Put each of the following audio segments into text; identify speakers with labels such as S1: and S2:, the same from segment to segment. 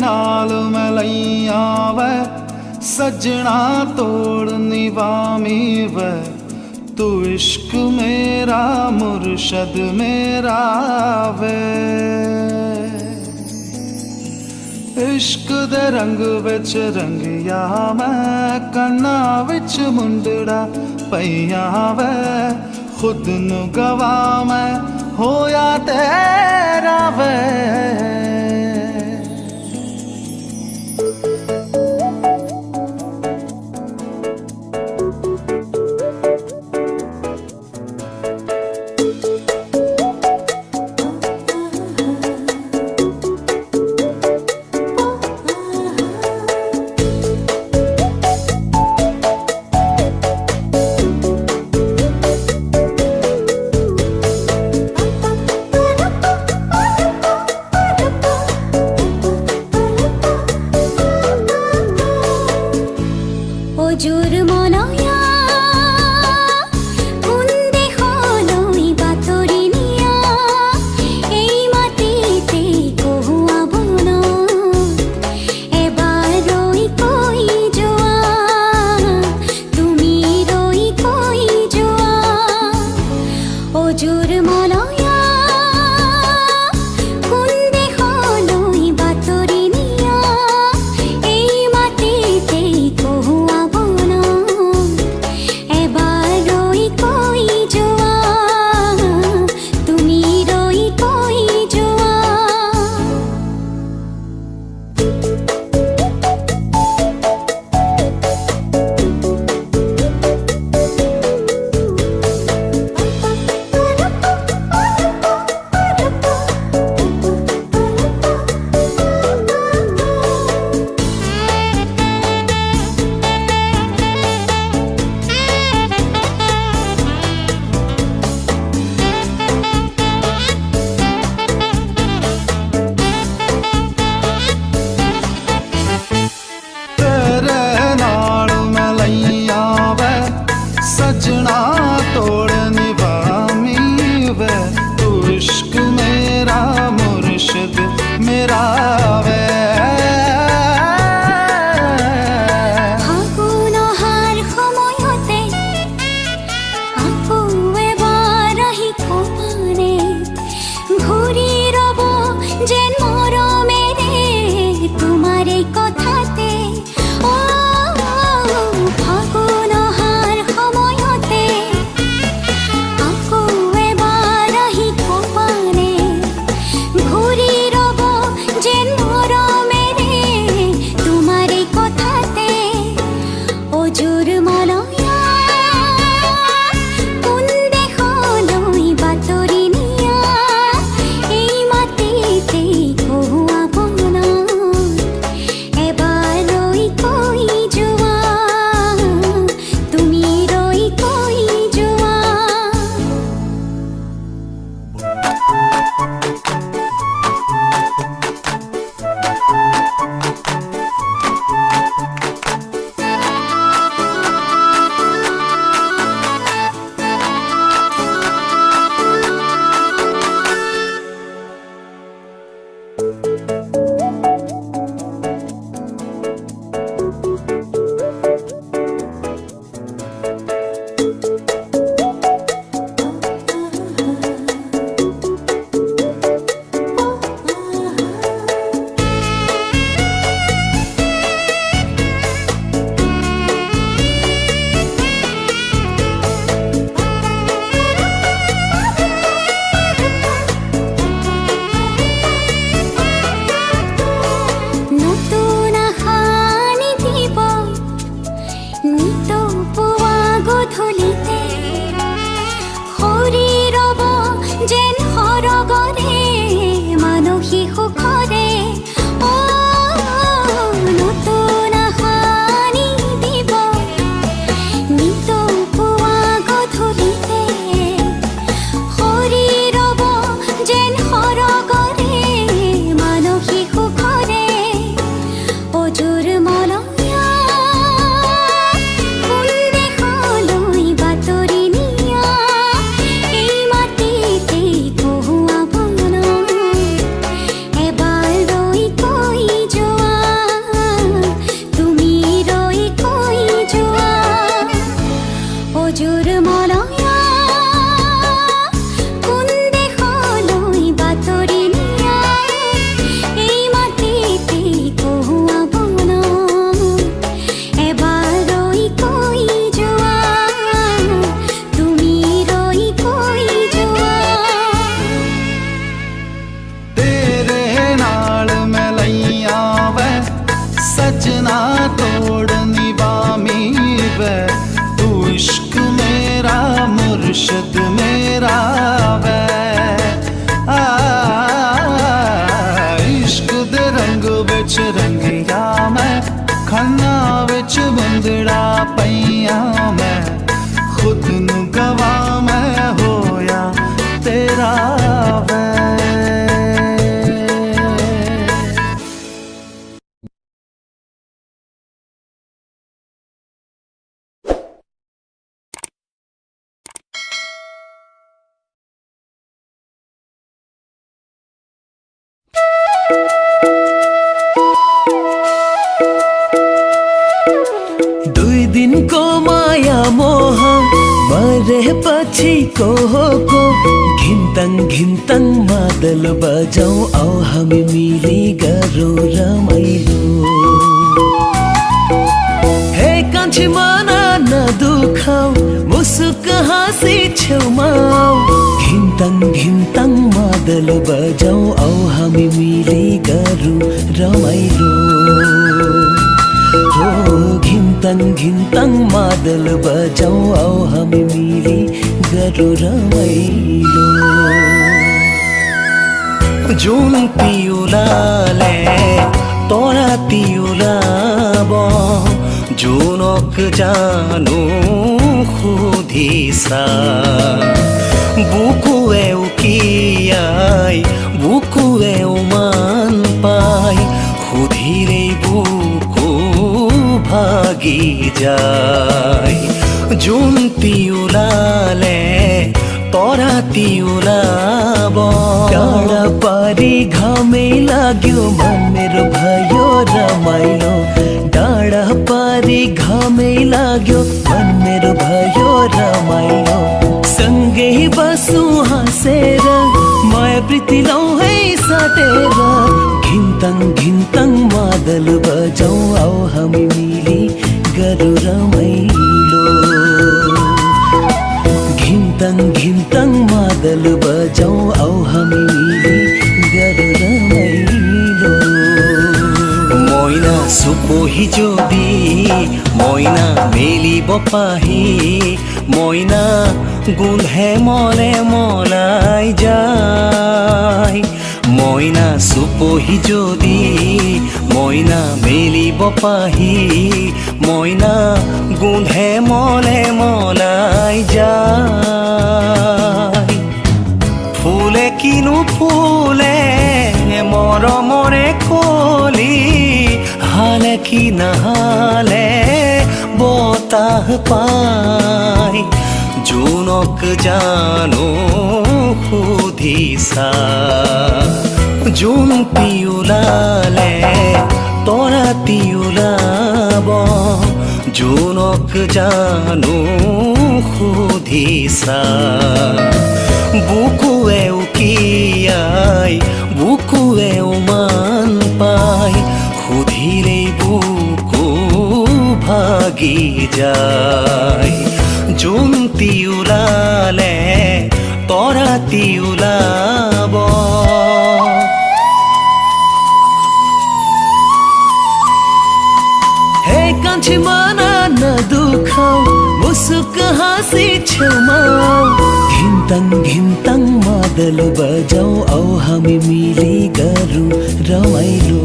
S1: नाल मैं लई आवे सजना तोड़ निवामी वे तू इश्क मेरा मुर्शद मेरा वे इश्क दे रंग विच रंगिया मैं कन्ना विच मुंदड़ा पईया वे खुद नू गवा मैं होया तेरा वे मुर्शद मेरा वै इश्क दे रंग विच रंगिया मैं खन्ना विच मुंदड़ा पईया मैं खुद नू गवा मैं होया तेरा वै
S2: दिन को माया मोह मरे पछि को घिन्तङ मादल बजाऊ औ हामी मिली गरौँ रमाइलो हे कान्छी मना नदुखाऊ मुसुक हाँसी छेउमा घिन्तङ मादल बजाऊ औ हामी मिली गरौँ रमाइलो घिन्तङ मादल बजाऊ औ हामी मिली गरौँ रमाइलो जुन पिउलाले तोरा तिउलाब जुनक जानु खुदिसा बुकु एउकियाई बुकु एउमान पाई खुदिरे बुकु भागी जाई जुन तिउलाले तोरा तिउलाब टाढा पारी घामै लाग्यो मन मेरो भयो रमाइलो टाढा पारी घामै लाग्यो मन मेरो भयो रमाइलो सँगै बसु हाँसेर माया प्रीति लौ है साटेर घिन्तङ मादल बजाऊ औ हामी मिली गरौँ रमाइलो घिन्तङ मादल बजाऊ औ हामी मिली गरौँ रमाइलो मैना सुपोही जोदी मैना मेली बपाही मैना गुन्धे मले मलाई जाई मैना सुपोही जोदी मैना मेली बपाही मैना गुन्धे मले मलाई जाई फुले किनु फुले मरमरे कली हाले कि नहाले बताह पाई जुनक जानु खुदिसा जुन पिउलाले तोरा तिउलाब जुनक जानु खुदिसा बुकु एउकियाई बुकु एउमान पाई खुदिरे बुकु भागी जाई जुन तिउलाले तोरा तिउलाब हे कान्छी मना नदुखाऊ मुसुक हाँसी छेउमा घिन्तङ मादल बजाऊ औ हामी मिली गरौँ रमाइलो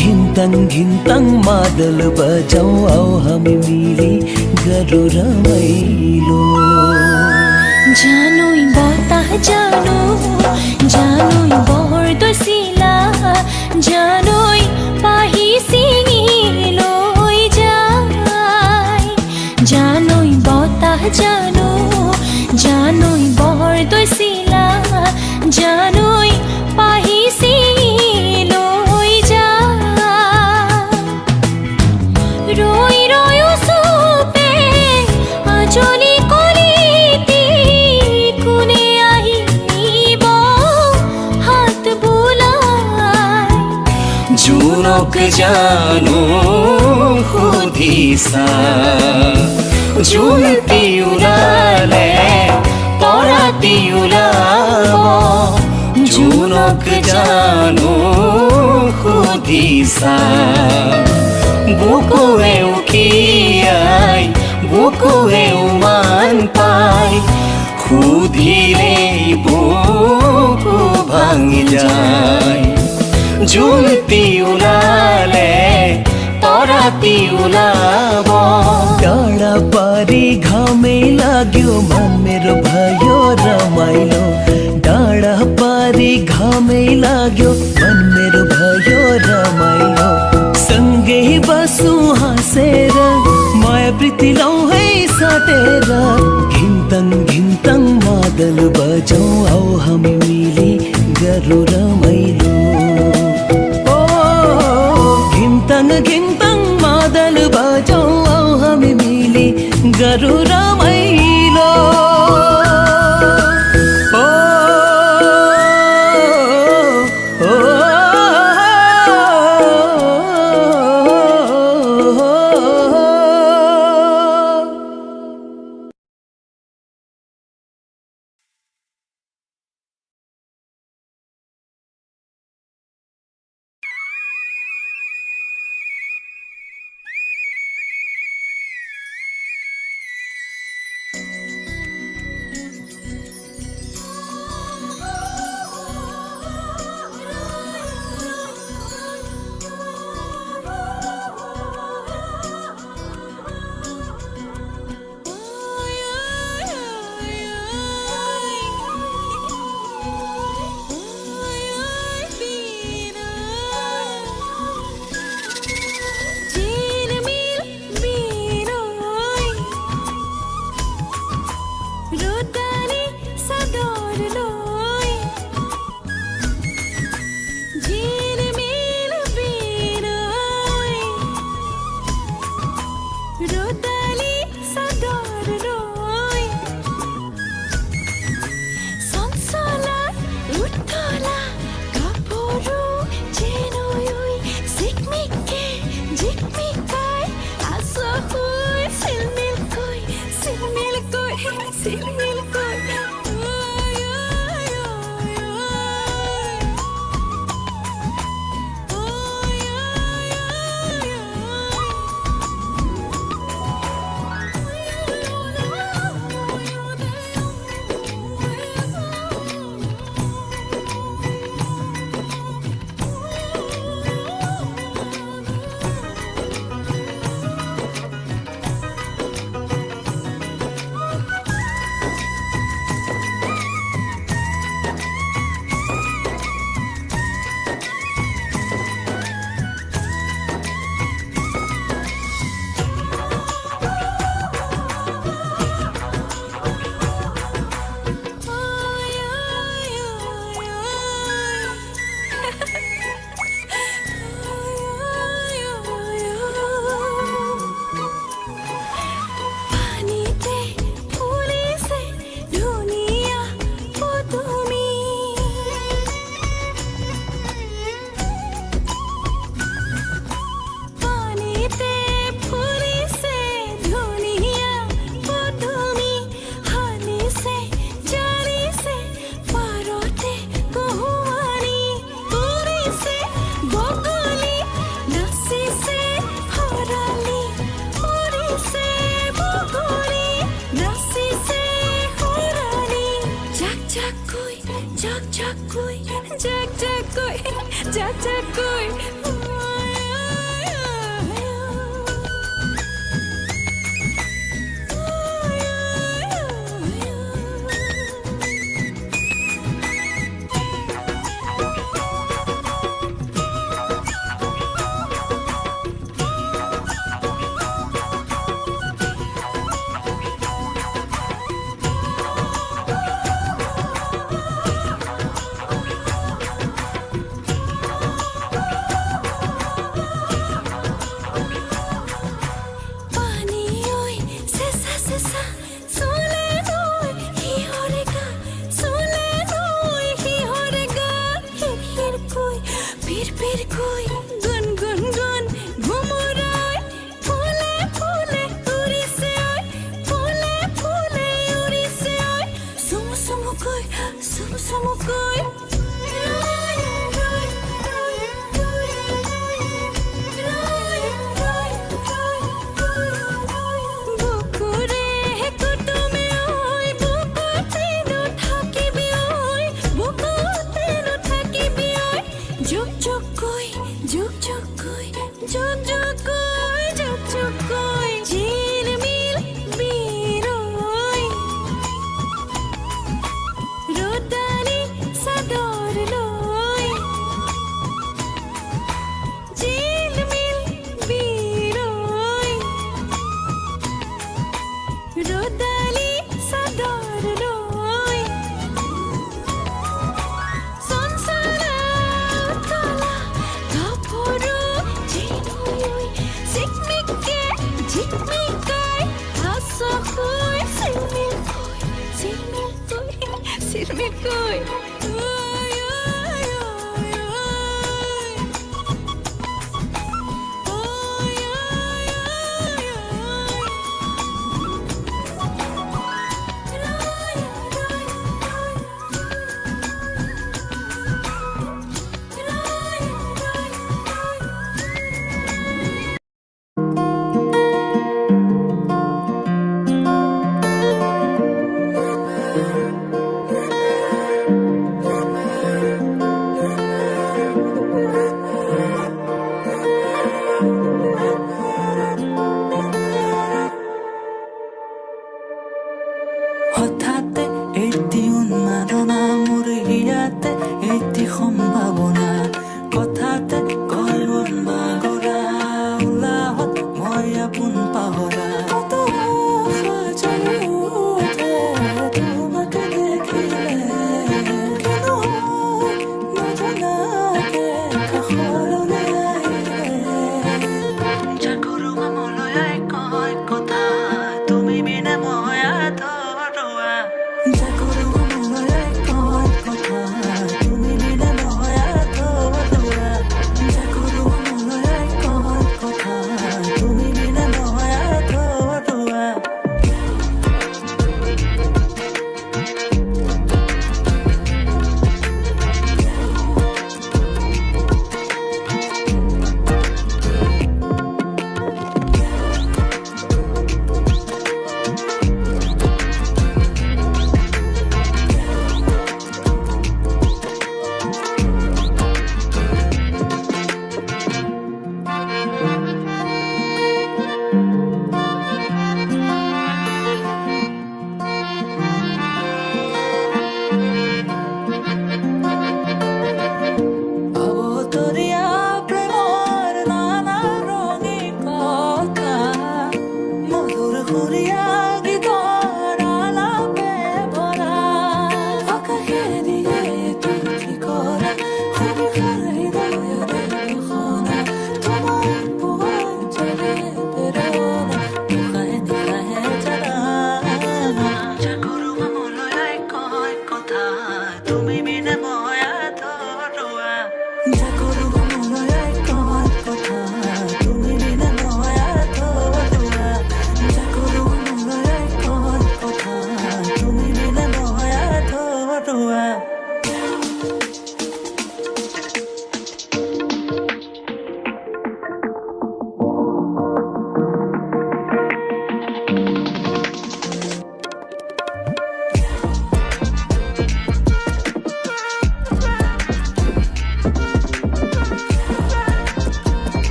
S2: घिन्तङ मादल बजाऊ औ हामी मिली गरौँ रमाइलो
S3: जानोई बता जानोई बढ्दो सिला जानोई पाही सिलोई जाई जानोई बता जानोई बढ्दो सिला जानोई पाही सिलोई जाई रोई रोयो सुपे आजोली कोलीती कुने आही निबो हात बुलाई
S2: जुनक जानु खुदिसा जुन तिउलाले तोरा तिउलाब जुनक जानु खुदिसा बुकु एउकियाई बुकु एउ বুধিলেই বুকু ভাঙি যায় জোনটি ওলালে তৰাতি ওলাব डाँडा पारी घामै लाग्यो मन मेरो भयो रमाइलो डाँडा पारी घामै लाग्यो मन मेरो भयो रमाइलो सँगै बसौँ हाँसेर माया प्रीति लौ है साटेर घिन्तङ घिन्तङ मादल बजाउँ आऊ हामी मिली गरौँ रमाइलो घिन्तङ घिन्तङ मादल बजाउँ आऊ हामी मिली गरौँ रमाइलो
S3: কই
S2: হঠাতে এটি উন্মাদনা মোৰ হিয়াতে এটি সম্ভাৱনা কথাতে কয় মন বাগৰা উলাহত মই আপোন পাহৰা কত আশা জাগি উঠে তোমাকে দেখিলে কেনো নজনাকে কাষলৈ আহিলে জাগৰো মনলৈ কয় কথা তুমি বিনে মই আধৰুৱা জাগৰো মনলৈ কয় কথা তুমি বিনে মই আধৰুৱা জাগৰো মনলৈ কয় কথা তুমি বিনে মই আধৰুৱা অবতৰীয়া প্ৰেমৰ নানা ৰঙী কথা মধুৰ সুৰীয়া